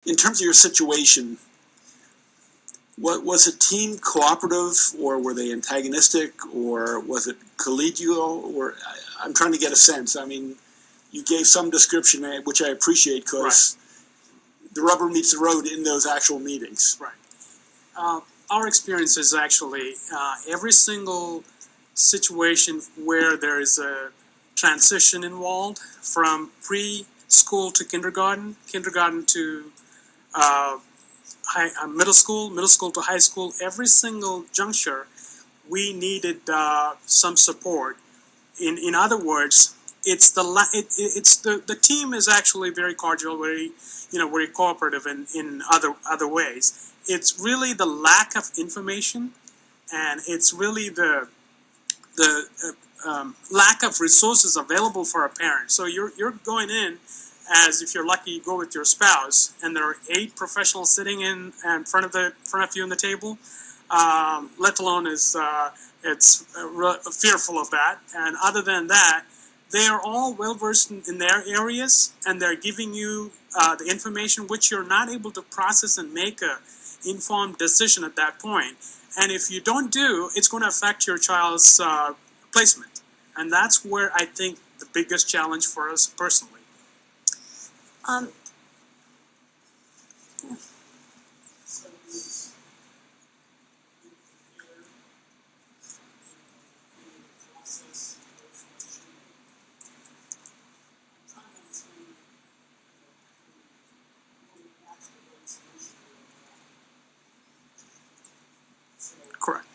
In terms of your situation, what was the team cooperative, or were they antagonistic, or was it collegial? Or I'm trying to get a sense. I mean, you gave some description, which I appreciate, because the rubber meets the road in those actual meetings. Right. Our experience is actually every single situation where there is a transition involved from preschool to kindergarten, kindergarten to middle school to high school, every single juncture, we needed some support. In other words, it's the team is actually very cordial, very cooperative in other ways. It's really the lack of information, and it's really the lack of resources available for a parent. So you're going in as, if you're lucky, you go with your spouse, and there are 8 professionals sitting in front of you on the table. Let alone it's fearful of that. And other than that, they are all well versed in their areas, and they're giving you the information which you're not able to process and make a informed decision at that point. And if you don't do, it's going to affect your child's placement. And that's where I think the biggest challenge for us personally. Correct.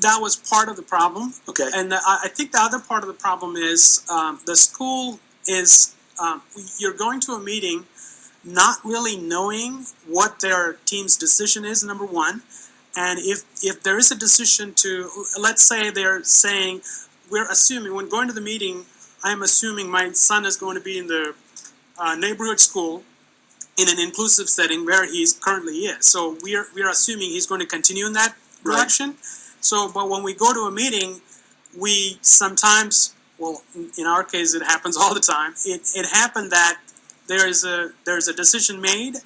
That was part of the problem. Okay. And I think the other part of the problem is the school is, you're going to a meeting not really knowing what their team's decision is, number one. And if there is a decision to, let's say they're saying, we're assuming, when going to the meeting, I'm assuming my son is going to be in the neighborhood school in an inclusive setting where he currently is. So we're assuming he's going to continue in that direction. Right. So, but when we go to a meeting, we sometimes, well, in our case, it happens all the time. It happened that there's a decision made,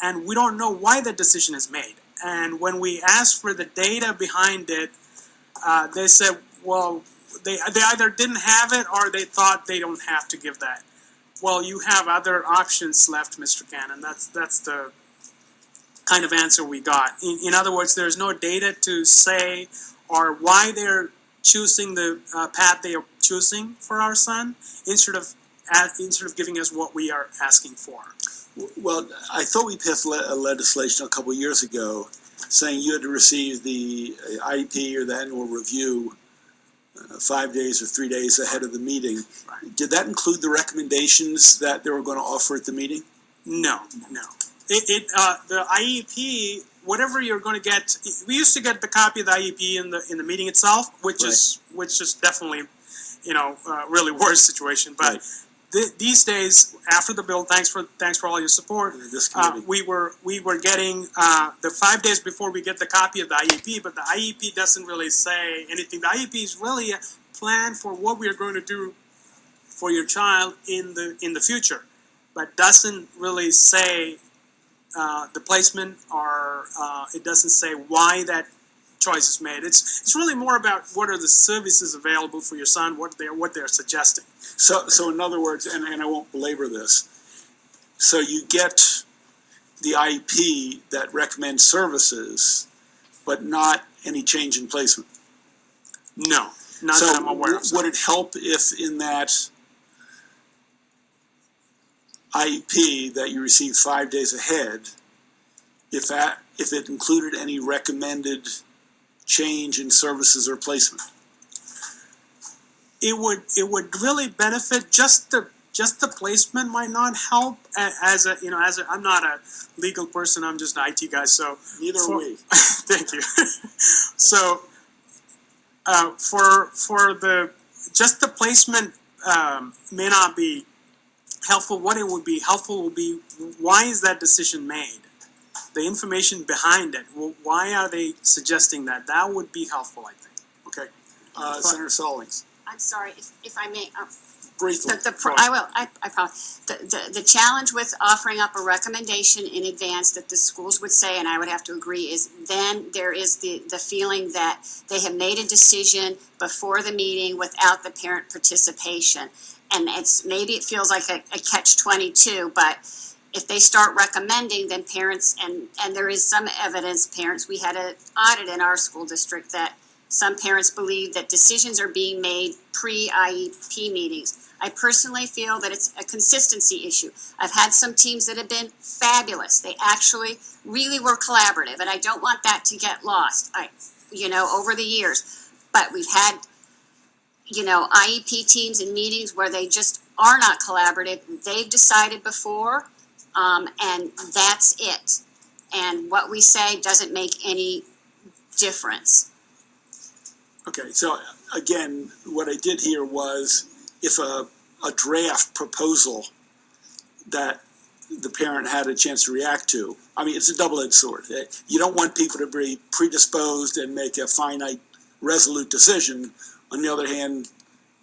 and we don't know why that decision is made. And when we asked for the data behind it, they said, well, they either didn't have it or they thought they don't have to give that. Well, you have other options left, Mr. Cannon. That's the kind of answer we got. In other words, there's no data to say or why they're choosing the path they are choosing for our son, instead of giving us what we are asking for. Well, I thought we passed legislation a couple of years ago saying you had to receive the IEP or the annual review 5 days or 3 days ahead of the meeting. Right. Did that include the recommendations that they were going to offer at the meeting? No. The IEP, whatever you're going to get, we used to get the copy of the IEP in the meeting itself, which is definitely, really worse situation. But these days, after the bill, thanks for all your support. We were getting the 5 days before we get the copy of the IEP, but the IEP doesn't really say anything. The IEP is really a plan for what we are going to do for your child in the future, but doesn't really say the placement, or it doesn't say why that choice is made. It's really more about what are the services available for your son, what they're suggesting. So in other words, and I won't belabor this, so you get the IEP that recommends services, but not any change in placement? No, not that I'm aware of. So would it help if in that IEP that you received 5 days ahead, if it included any recommended change in services or placement? It would really benefit. Just the placement might not help. I'm not a legal person. I'm just an IT guy. So neither are we. Thank you. So for the placement may not be helpful, what it would be helpful would be, why is that decision made? The information behind it. Why are they suggesting that? That would be helpful, I think. Okay. Senator Stallings, I'm sorry, if I may, briefly. I will, I promise. The challenge with offering up a recommendation in advance that the schools would say, and I would have to agree, is then there is the feeling that they have made a decision before the meeting without the parent participation. And maybe it feels like a catch-22, but if they start recommending, then parents, and there is some evidence, parents, we had an audit in our school district that some parents believe that decisions are being made pre-IEP meetings. I personally feel that it's a consistency issue. I've had some teams that have been fabulous. They actually really were collaborative, and I don't want that to get lost, over the years. But we've had, IEP teams and meetings where they just are not collaborative. They've decided before, and that's it. And what we say doesn't make any difference. Okay, so again, what I did here was if a draft proposal that the parent had a chance to react to, I mean, it's a double-edged sword. You don't want people to be predisposed and make a finite, resolute decision. On the other hand,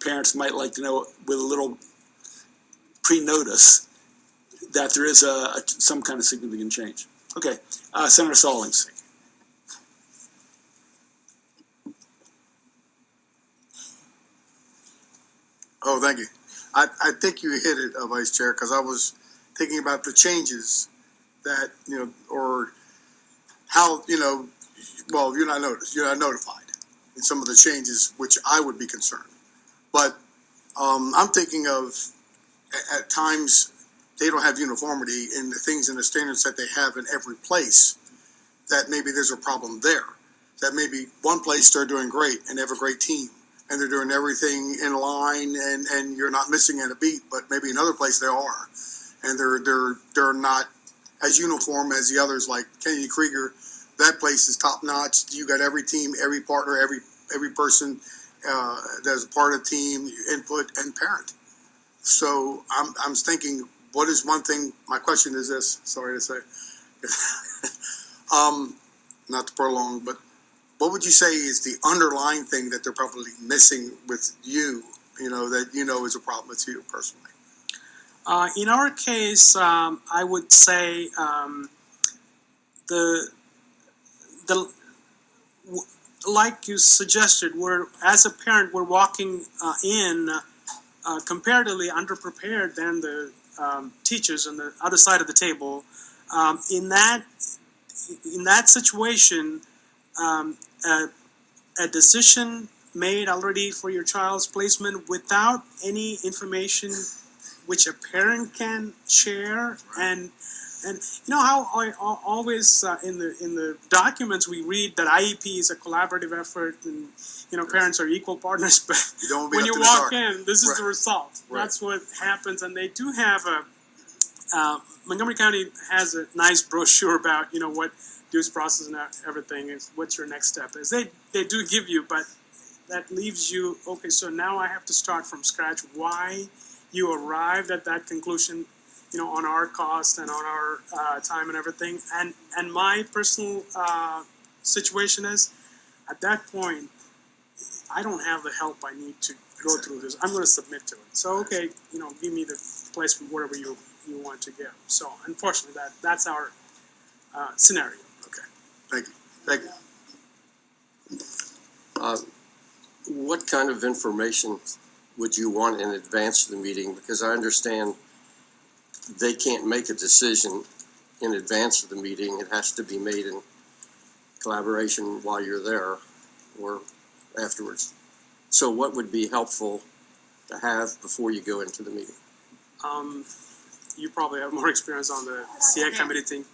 parents might like to know with a little pre-notice that there is some kind of significant change. Okay, Senator Stallings. Oh, thank you. I think you hit it, Vice Chair, because I was thinking about the changes that, or how, well, you're not notified in some of the changes, which I would be concerned. But I'm thinking of, at times, they don't have uniformity in the things and the standards that they have in every place, that maybe there's a problem there. That maybe one place they're doing great and they have a great team, and they're doing everything in line, and you're not missing at a beat. But maybe another place they are, and they're not as uniform as the others. Like Kennedy Krieger, that place is top notch. You got every team, every partner, every person that's a part of the team, input and parent. So I'm thinking, what is one thing? My question is this. Sorry to say, not to prolong, but what would you say is the underlying thing that they're probably missing with you, that is a problem with you personally? In our case, I would say like you suggested, as a parent, we're walking in comparatively underprepared than the teachers on the other side of the table. In that situation, a decision made already for your child's placement without any information which a parent can share, and how I always in the documents we read that IEP is a collaborative effort, and parents are equal partners, but when you walk in, this is the result. Right. That's what happens, and they do have Montgomery County has a nice brochure about what dues process and everything is, what's your next step is. They do give you, but that leaves you, okay, so now I have to start from scratch. Why you arrived at that conclusion, on our cost and on our time and everything. And my personal situation is, at that point, I don't have the help I need to go through this. I'm going to submit to it. So, okay, give me the placement wherever you want to give. So, unfortunately, that's our scenario. Okay, thank you. What kind of information would you want in advance of the meeting? Because I understand they can't make a decision in advance of the meeting. It has to be made in collaboration while you're there or afterwards. So what would be helpful to have before you go into the meeting? You probably have more experience on the CA committee thing.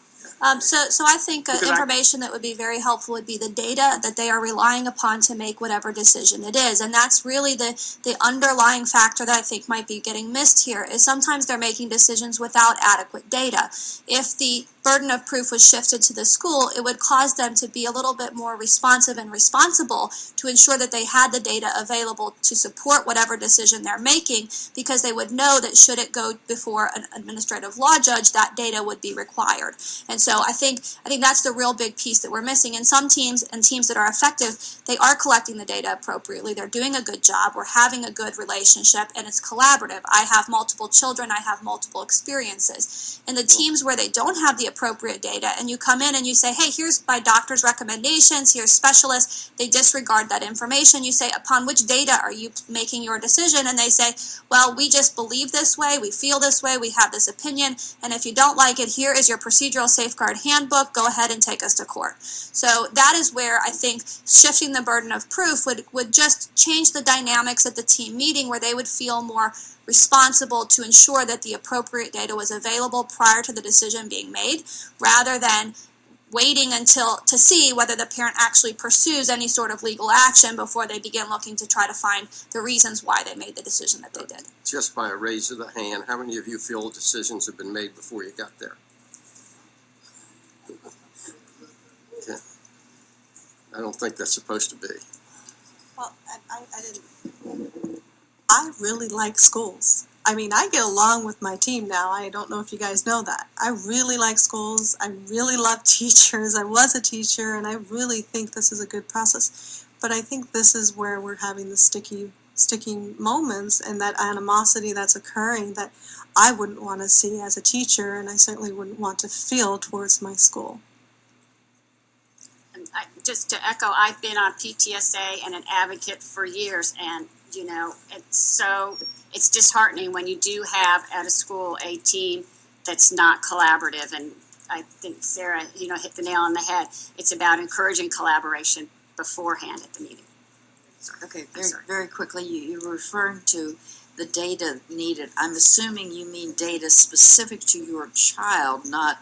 So I think Because information that would be very helpful would be the data that they are relying upon to make whatever decision it is. And that's really the underlying factor that I think might be getting missed here, is sometimes they're making decisions without adequate data. If the burden of proof was shifted to the school, it would cause them to be a little bit more responsive and responsible to ensure that they had the data available to support whatever decision they're making, because they would know that should it go before an administrative law judge, that data would be required. And so I think that's the real big piece that we're missing. In some teams and teams that are effective, they are collecting the data appropriately. They're doing a good job. We're having a good relationship, and it's collaborative. I have multiple children. I have multiple experiences. In the teams where they don't have the appropriate data, and you come in and you say, hey, here's my doctor's recommendations, here's specialists, they disregard that information. You say, upon which data are you making your decision? And they say, well, we just believe this way, we feel this way, we have this opinion, and if you don't like it, here is your procedural safeguard handbook, go ahead and take us to court. So that is where I think shifting the burden of proof would just change the dynamics at the team meeting, where they would feel more responsible to ensure that the appropriate data was available prior to the decision being made, rather than waiting until to see whether the parent actually pursues any sort of legal action before they begin looking to try to find the reasons why they made the decision that they did. Just by a raise of the hand, how many of you feel decisions have been made before you got there? Okay. I don't think that's supposed to be. Well, I didn't. I really like schools. I mean, I get along with my team now. I don't know if you guys know that. I really like schools. I really love teachers. I was a teacher, and I really think this is a good process. But I think this is where we're having the sticking moments, and that animosity that's occurring that I wouldn't want to see as a teacher, and I certainly wouldn't want to feel towards my school. Just to echo, I've been on PTSA and an advocate for years, and it's disheartening when you do have at a school a team that's not collaborative. And I think Sarah, hit the nail on the head. It's about encouraging collaboration beforehand at the meeting. Sorry. Okay, very quickly, you were referring to the data needed. I'm assuming you mean data specific to your child, not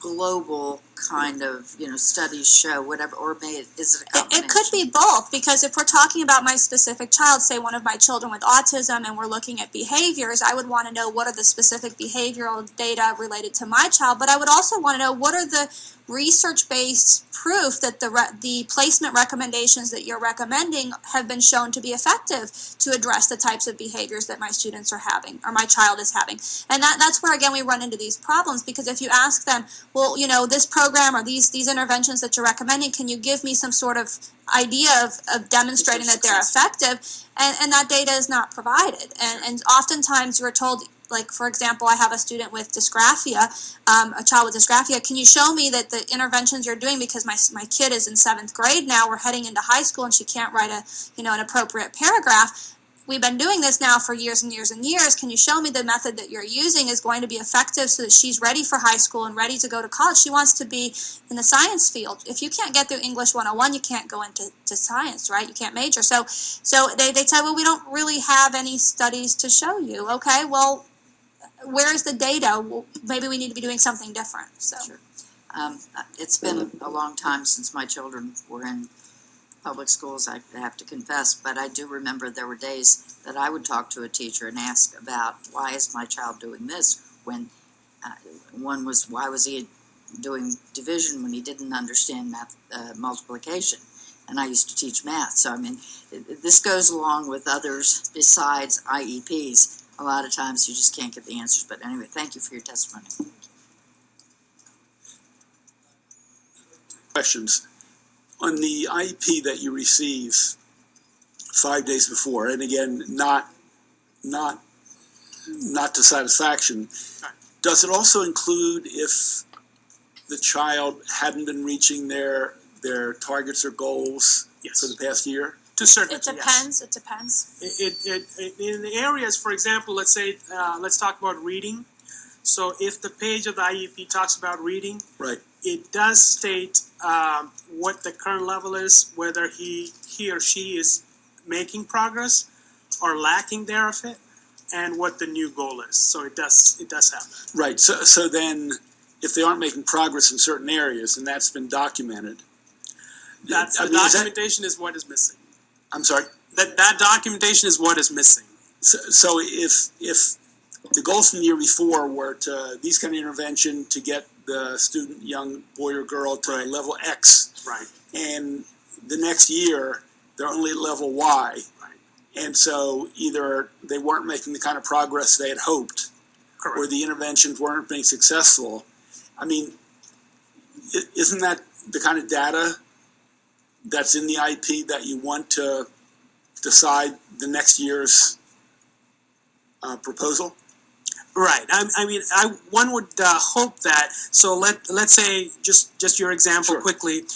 global kind of, studies show whatever, or is it a combination? It could be both, because if we're talking about my specific child, say one of my children with autism, and we're looking at behaviors, I would want to know what are the specific behavioral data related to my child, but I would also want to know what are the research-based proof that the placement recommendations that you're recommending have been shown to be effective to address the types of behaviors that my students are having, or my child is having. And that's where, again, we run into these problems, because if you ask them, well, this program or these interventions that you're recommending, can you give me some sort of idea of demonstrating that they're effective? And that data is not provided. And oftentimes you're told, like, for example, I have a student with dysgraphia, a child with dysgraphia. Can you show me that the interventions you're doing, because my kid is in 7th grade now, we're heading into high school, and she can't write an appropriate paragraph. We've been doing this now for years and years and years. Can you show me the method that you're using is going to be effective so that she's ready for high school and ready to go to college? She wants to be in the science field. If you can't get through English 101, you can't go into science, right? You can't major. So they tell, well, we don't really have any studies to show you. Okay, well, where is the data? Well, maybe we need to be doing something different. So. Sure. It's been a long time since my children were in public schools, I have to confess, but I do remember there were days that I would talk to a teacher and ask about, why is my child doing this? When one was, why was he doing division when he didn't understand math, multiplication? And I used to teach math, so this goes along with others besides IEPs. A lot of times you just can't get the answers, but anyway, thank you for your testimony. Questions. On the IEP that you receive 5 days before, and again, not to satisfaction, does it also include if the child hadn't been reaching their targets or goals Yes. for the past year? To certain, It depends. Yes. It depends. It in the areas, for example, let's say, let's talk about reading. So if the page of the IEP talks about reading, Right. it does state what the current level is, whether he or she is making progress or lacking thereof it, and what the new goal is. So it does have that. Right. So then if they aren't making progress in certain areas, and that's been documented. That's, I the mean, is that- documentation is what is missing. I'm sorry? That documentation is what is missing. So if the goals from the year before were to, these kind of intervention to get the student, young boy or girl to Right. level X, Right. and the next year, they're only at level Y. Right. And so either they weren't making the kind of progress they had hoped, or Correct. the interventions weren't being successful. I mean, isn't that the kind of data that's in the IP that you want to decide the next year's proposal? Right. I mean, one would hope that. So let's say just your example Sure. quickly.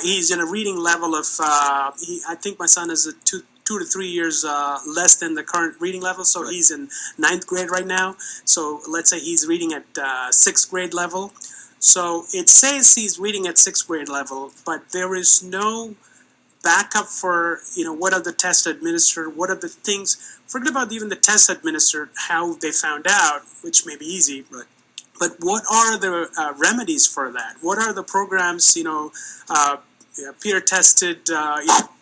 He's in a reading level of. I think my son is 2 to 3 years less than the current reading level. So Right. he's in 9th grade right now. So let's say he's reading at 6th grade level. So it says he's reading at 6th grade level, but there is no backup for, what are the tests administered, what are the things, forget about even the tests administered, how they found out, which may be easy. Right. But what are the remedies for that? What are the programs, peer tested,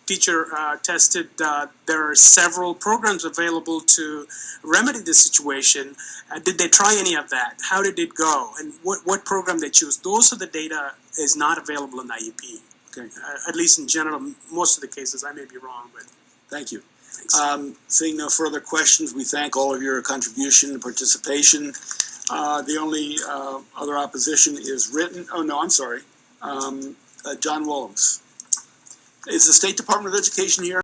teacher tested, there are several programs available to remedy the situation. Did they try any of that? How did it go? And what program they choose? Those are the data is not available in the IEP. Okay, At least in general, most of the cases, I may be wrong, but thank you. thanks. Seeing no further questions, we thank all of your contribution and participation. The only other opposition is written, oh no, I'm sorry, John Willems. Is the State Department of Education here?